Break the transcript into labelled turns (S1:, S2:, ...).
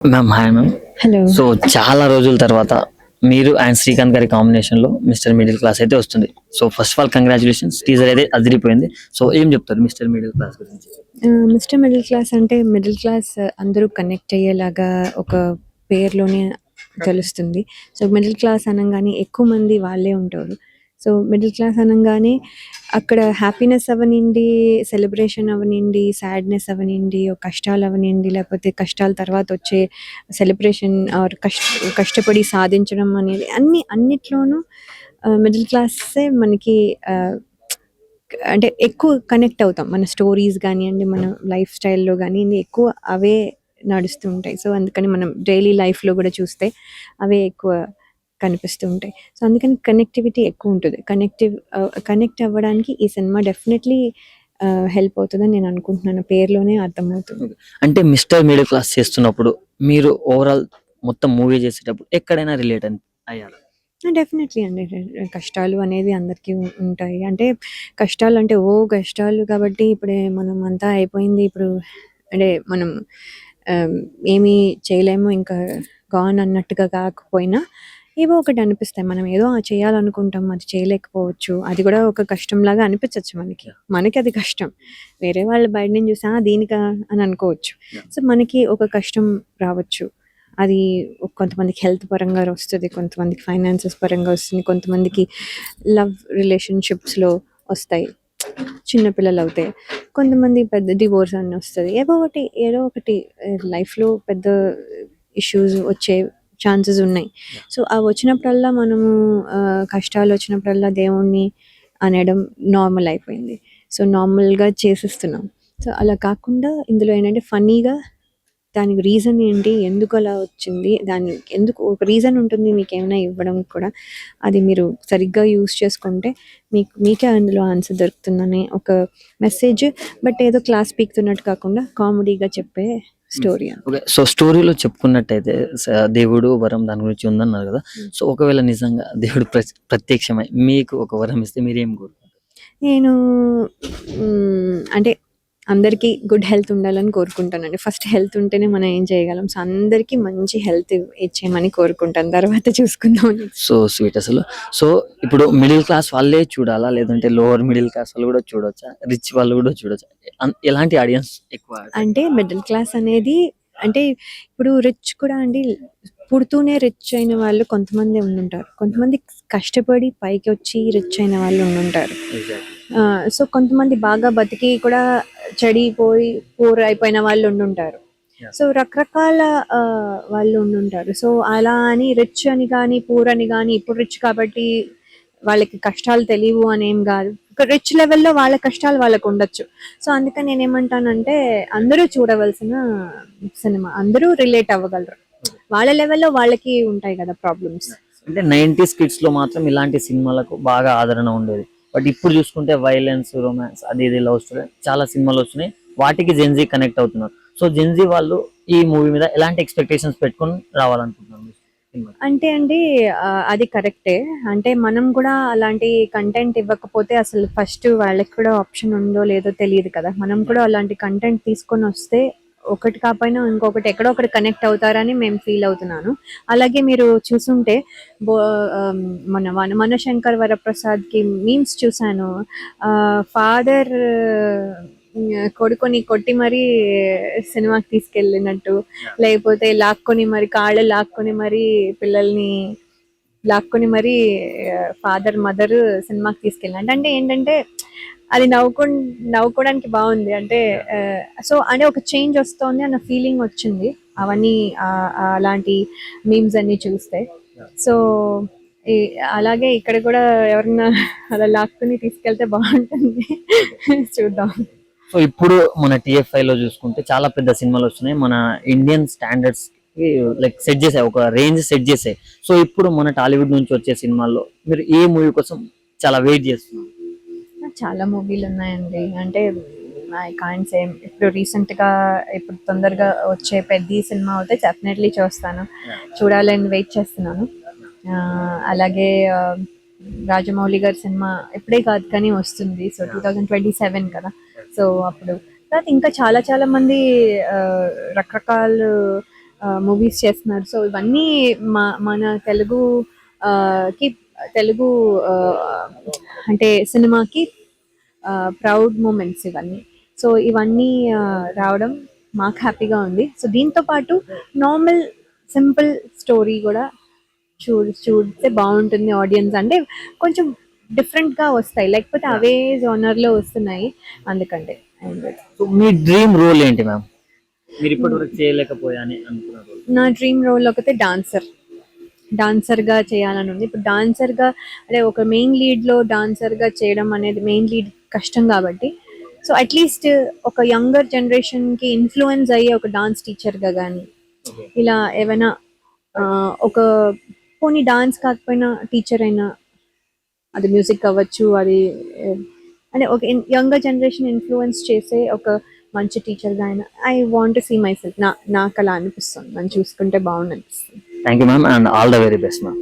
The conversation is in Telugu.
S1: Ma'am hi ma'am.
S2: Hello.
S1: So చాలా రోజుల తర్వాత మీరు అండ్ శ్రీకాంత్ గారి కాంబినేషన్ లో మిస్టర్ మిడిల్ క్లాస్ అయితే వస్తుంది. So first of all congratulations, teaser అయితే అదిరిపోయింది. సో ఏం చెప్తారు మిస్టర్ మిడిల్ క్లాస్ గురించి?
S2: మిస్టర్ మిడిల్ క్లాస్ అంటే మిడిల్ క్లాస్ అందరూ కనెక్ట్ అయ్యేలాగా ఒక పేరులోనే తెలుస్తుంది. సో మిడిల్ క్లాస్ అనగానే ఎక్కువ మంది వాళ్ళే ఉంటారు. సో మిడిల్ క్లాస్ అనగానే అక్కడ హ్యాపీనెస్ అవనిండి, సెలబ్రేషన్ అవనిండి, సాడ్నెస్ అవనిండి, కష్టాలు అవనిండి, లేకపోతే కష్టాల తర్వాత వచ్చే సెలబ్రేషన్ ఆర్ కష్టపడి సాధించడం అనేది అన్నిట్లోనూ మిడిల్ క్లాసే మనకి అంటే ఎక్కువ కనెక్ట్ అవుతాం. మన స్టోరీస్ కానివ్వండి, మన లైఫ్ స్టైల్లో కానివ్వండి, ఎక్కువ అవే నడుస్తూ ఉంటాయి. సో అందుకని మనం డైలీ లైఫ్లో కూడా చూస్తే అవే ఎక్కువ కనిపిస్తూ ఉంటాయి. సో అందుకని కనెక్టివిటీ ఎక్కువ ఉంటుంది. కనెక్ట్ అవ్వడానికి ఈ సినిమా డెఫినెట్లీ హెల్ప్ అవుతుందని నేను అనుకుంటున్నాను. పేరులోనే అర్థమవుతుంది.
S1: అంటే మిస్టర్ మిడిల్ క్లాస్ చేస్తున్నప్పుడు మీరు ఓవరాల్ మొత్తం మూవీ చేసేటప్పుడు ఎక్కడైనా రిలేట్ అయ్యారు?
S2: డెఫినెట్లీ అండి. కష్టాలు అనేది అందరికీ ఉంటాయి. అంటే కష్టాలు అంటే కష్టాలు కాబట్టి ఇప్పుడే మనం అంతా అయిపోయింది, ఇప్పుడు అంటే మనం ఏమీ చేయలేము ఇంకా గాన్ అన్నట్టుగా కాకపోయినా ఏవో ఒకటి అనిపిస్తాయి. మనం ఏదో చేయాలనుకుంటాం, అది చేయలేకపోవచ్చు. అది కూడా ఒక కష్టంలాగా అనిపించవచ్చు మనకి అది కష్టం. వేరే వాళ్ళు బయట నుంచి చూసి దీనికా అని అనుకోవచ్చు. సో మనకి ఒక కష్టం రావచ్చు. అది కొంతమందికి హెల్త్ పరంగా వస్తుంది, కొంతమందికి ఫైనాన్సెస్ పరంగా వస్తుంది, కొంతమందికి లవ్ రిలేషన్షిప్స్లో వస్తాయి, చిన్నపిల్లలు అవుతాయి, కొంతమంది పెద్ద డివోర్స్ అని వస్తుంది. ఏదో ఒకటి లైఫ్లో పెద్ద ఇష్యూస్ వచ్చే ఛాన్సెస్ ఉన్నాయి. సో అవి వచ్చినప్పుడల్లా మనము కష్టాలు వచ్చినప్పుడల్లా దేవుణ్ణి అనడం నార్మల్ అయిపోయింది. సో నార్మల్గా చేసేస్తున్నాం. సో అలా కాకుండా ఇందులో ఏంటంటే ఫన్నీగా దానికి రీజన్ ఏంటి, ఎందుకు అలా వచ్చింది, దానికి ఎందుకు ఒక రీజన్ ఉంటుంది మీకు ఏమైనా ఇవ్వడం కూడా. అది మీరు సరిగ్గా యూస్ చేసుకుంటే మీకే అందులో ఆన్సర్ దొరుకుతుందని ఒక మెసేజ్. బట్ ఏదో క్లాస్ పీకుతున్నట్టు కాకుండా కామెడీగా చెప్పే స్టోరీ.
S1: ఓకే, సో స్టోరీలో చెప్పుకున్నట్టయితే దేవుడు వరం దాని గురించి ఉందన్నారు కదా. సో ఒకవేళ నిజంగా దేవుడు ప్రత్యక్షమై మీకు ఒక వరం ఇస్తే మీరు ఏం కోరుకుంటారు?
S2: నేను అంటే అందరికీ గుడ్ హెల్త్ ఉండాలని కోరుకుంటానండి. ఫస్ట్ హెల్త్ ఉంటేనే మనం ఏం చేయగలం. సో అందరికీ మంచి హెల్త్ ఇచ్చేయమని కోరుకుంటాను, తర్వాత చూసుకుందాం.
S1: సో స్వీట్ అసలు. సో ఇప్పుడు మిడిల్ క్లాస్ వాళ్ళే చూడాలా, లేదంటే లోవర్ మిడిల్ క్లాస్ వాళ్ళు కూడా చూడొచ్చా, రిచ్ వాళ్ళు కూడా చూడొచ్చా? ఎలాంటి ఆడియన్స్ ఎక్కువ?
S2: అంటే మిడిల్ క్లాస్ అనేది అంటే ఇప్పుడు రిచ్ కూడా అండి, పుడుతూనే రిచ్ అయిన వాళ్ళు కొంతమంది ఉండుంటారు, కొంతమంది కష్టపడి పైకి వచ్చి రిచ్ అయిన వాళ్ళు ఉండుంటారు. సో కొంతమంది బాగా బతికి కూడా చెడిపోయి పూర్ అయిపోయిన వాళ్ళు ఉండుంటారు. సో రకరకాల వాళ్ళు ఉండుంటారు. సో అలా అని రిచ్ అని కానీ పూర్ అని కానీ, ఇప్పుడు రిచ్ కాబట్టి వాళ్ళకి కష్టాలు తెలియవు అని ఏం కాదు. రిచ్ లెవెల్లో వాళ్ళ కష్టాలు వాళ్ళకు ఉండొచ్చు. సో అందుకని నేనేమంటానంటే అందరూ చూడవలసిన సినిమా, అందరూ రిలేట్ అవ్వగలరు. వాళ్ళ లెవెల్లో వాళ్ళకి ఉంటాయి కదా ప్రాబ్లమ్స్.
S1: అంటే 90s కిడ్స్ లో మాత్రం ఇలాంటి సినిమాలకు బాగా ఆదరణ ఉండేది. బట్ ఇప్పుడు చూసుకుంటే వైలెన్స్, రొమాన్స్, అది ఇది లవ్ స్టోరీ చాలా సినిమాలు వస్తున్నాయి. వాటికి జెన్జీ కనెక్ట్ అవుతున్నారు. సో జెన్జీ వాళ్ళు ఈ మూవీ మీద ఎలాంటి ఎక్స్పెక్టేషన్స్ పెట్టుకొని రావాలనుకుంటున్నారు?
S2: అంటే అండి అది కరెక్టే. అంటే మనం కూడా అలాంటి కంటెంట్ ఇవ్వకపోతే అసలు ఫస్ట్ వాళ్ళకి కూడా ఆప్షన్ ఉందో లేదో తెలియదు కదా. మనం కూడా అలాంటి కంటెంట్ తీసుకొని వస్తే ఒకటి కాకపోయినా ఇంకొకటి ఎక్కడో ఒకటి కనెక్ట్ అవుతారని మేము ఫీల్ అవుతున్నాను. అలాగే మీరు చూసుంటే మన మనశంకర్ వరప్రసాద్కి మీమ్స్ చూశాను. ఫాదర్ కొడుకొని కొట్టి మరీ సినిమాకి తీసుకెళ్ళినట్టు, లేకపోతే లాక్కొని మరి కాళ్ళు లాక్కొని మరి పిల్లల్ని లాక్కొని మరి ఫాదర్ మదర్ సినిమాకి తీసుకెళ్ళినట్టు. అంటే ఏంటంటే అది నవ్వుకోవడానికి బాగుంది. అంటే సో అంటే ఒక చేంజ్ వస్తుంది అన్న ఫీలింగ్ వచ్చింది అవన్నీ అలాంటి మీమ్స్ అన్ని చూస్తే. సో అలాగే ఇక్కడ కూడా ఎవరన్నా అలా లాక్కుని తీసుకెళ్తే బాగుంటుంది. చూద్దాం.
S1: సో ఇప్పుడు మన TFI లో చూసుకుంటే చాలా పెద్ద సినిమాలు వస్తున్నాయి, మన ఇండియన్ స్టాండర్డ్స్ లైక్ సెట్ చేసాయి, ఒక రేంజ్ సెట్ చేసాయి. సో ఇప్పుడు మన టాలీవుడ్ నుంచి వచ్చే సినిమాల్లో మీరు ఏ మూవీ కోసం చాలా వెయిట్ చేస్తున్నారు?
S2: చాలా మూవీలు ఉన్నాయండి. అంటే ఐ కాంట్ సేమ్ ఇప్పుడు రీసెంట్గా ఇప్పుడు తొందరగా వచ్చే పెద్ద సినిమా అయితే డెఫినెట్లీ చూడాలని వెయిట్ చేస్తున్నాను. అలాగే రాజమౌళి గారి సినిమా ఇప్పుడే కాదు కానీ వస్తుంది. సో 2027 కదా. సో అప్పుడు తర్వాత ఇంకా చాలా మంది రకరకాల మూవీస్ చేస్తున్నారు. సో ఇవన్నీ మన కి తెలుగు ఆ, అంటే సినిమాకి ప్రౌడ్ మూమెంట్స్ ఇవన్నీ. సో ఇవన్నీ రావడం మాకు హ్యాపీగా ఉంది. సో దీంతో పాటు నార్మల్ సింపుల్ స్టోరీ కూడా చూస్తే బాగుంటుంది ఆడియన్స్, అంటే కొంచెం డిఫరెంట్ గా వస్తాయి, లేకపోతే అవే జోనర్ లో వస్తున్నాయి, అందుకంటే
S1: సో మీ డ్రీమ్ రోల్ ఏంటి మ్యామ్? మీరు ఇప్పటి వరకు చేయలేకపోయాని అనుకున్న రోల్?
S2: నా డ్రీమ్ రోల్ ఒకతే డాన్సర్ గా చేయాలని ఉంది. ఇప్పుడు డాన్సర్ గా అంటే ఒక మెయిన్ లీడ్ లో డాన్సర్ గా చేయడం అనేది మెయిన్ లీడ్ కష్టం కాబట్టి, సో అట్లీస్ట్ ఒక యంగర్ జనరేషన్ కి ఇన్ఫ్లుయెన్స్ అయ్యే ఒక డాన్స్ టీచర్ గా కానీ, ఇలా ఏమైనా ఒక పోనీ డాన్స్ కాకపోయినా టీచర్ అయినా, అది మ్యూజిక్ అవ్వచ్చు, అది అంటే ఒక యంగర్ జనరేషన్ ఇన్ఫ్లుయెన్స్ చేసే ఒక మంచి టీచర్గా అయినా I want to see myself. నాకు అలా అనిపిస్తుంది, నన్ను చూసుకుంటే బాగుంది అనిపిస్తుంది.
S1: Thank you ma'am and all the very best ma'am.